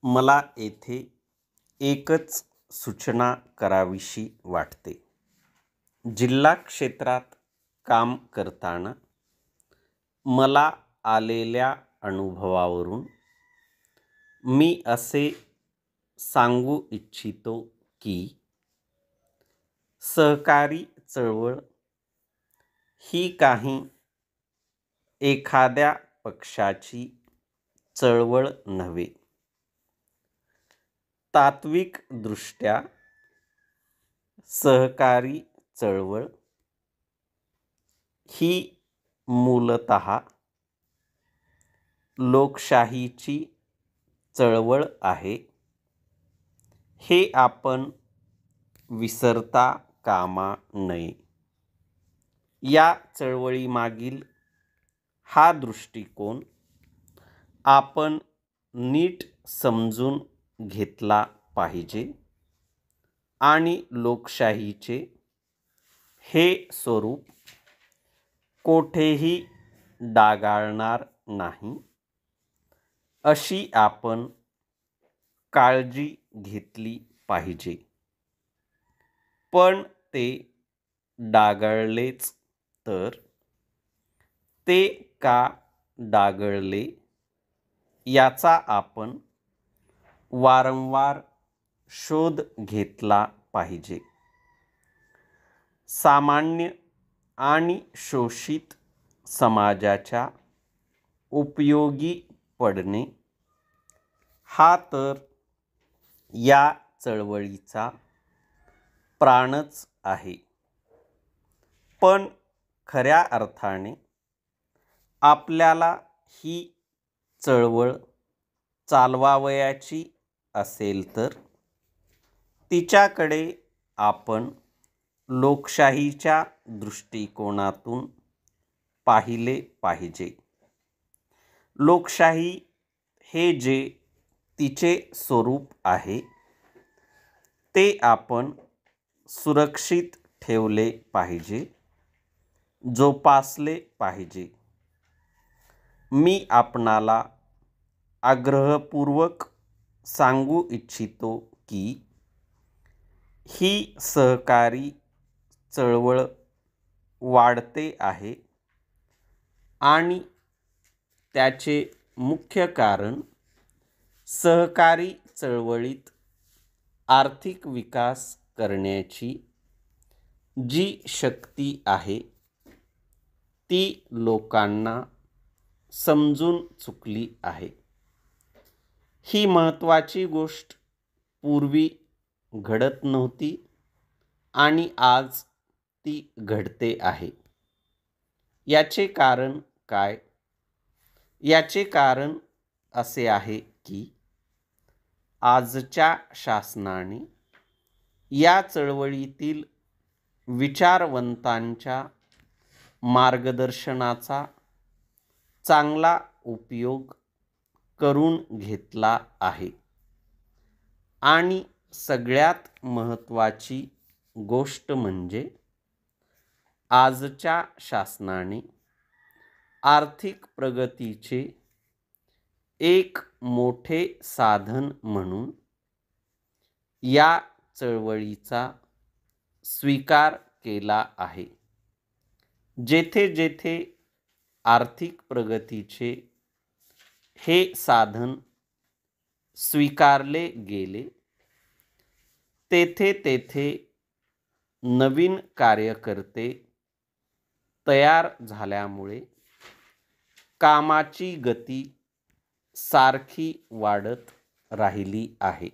मला येथे एकच सूचना करावीशी वाटते. जिल्हा क्षेत्रात काम करताना मला आलेल्या अनुभवावरून मी असे सांगू इच्छितो की सहकारी चळवळ ही काही एखाद्या पक्षाची चळवळ नव्हे. तात्विकदृष्ट्या सहकारी चळवळ ही मूलतः लोकशाहीची चळवळ आहे, हे आपण विसरता कामा नये. या चळवळीमागील हा दृष्टिकोन आपण नीट समजून घेतला पाहिजे आणि लोकशाहीचे हे स्वरूप कोठेही डागाळणार नाही, अशी आपण काळजी घेतली पाहिजे. पण ते डागाळलेच तर ते का डागाळले याचा आपण वारंवार शोध घेतला पाहिजे. सामान्य आणि शोषित समाजाच्या उपयोगी पडणे हा तर या चळवळीचा प्राणच आहे. पण खऱ्या अर्थाने आपल्याला ही चळवळ चालवावयाची असेल तर तिच्याकडे आपण लोकशाहीच्या दृष्टिकोनातून पाहिले पाहिजे. लोकशाही हे जे तिचे स्वरूप आहे ते आपण सुरक्षित ठेवले पाहिजे, जोपासले पाहिजे. मी आपणाला आग्रहपूर्वक सांगू इच्छितो की ही सहकारी चळवळ वाढते आहे आणि त्याचे मुख्य कारण सहकारी चळवळीत आर्थिक विकास करण्याची जी शक्ती आहे ती लोकांना समजून चुकली आहे. ही महत्त्वाची गोष्ट पूर्वी घडत नव्हती आणि आज ती घडते आहे. याचे कारण काय? याचे कारण असे आहे की आजच्या शासनाने या चळवळीतील विचारवंतांच्या मार्गदर्शनाचा चांगला उपयोग करून घेतला आहे. आणि सगळ्यात महत्त्वाची गोष्ट म्हणजे आजच्या शासनाने आर्थिक प्रगतीचे एक मोठे साधन म्हणून या चळवळीचा स्वीकार केला आहे. जेथे जेथे आर्थिक प्रगतीचे हे साधन स्वीकारले गेले तेथे तेथे नवीन कार्यकर्ते तयार झाल्यामुळे कामाची गती सारखी वाढत राहिली आहे.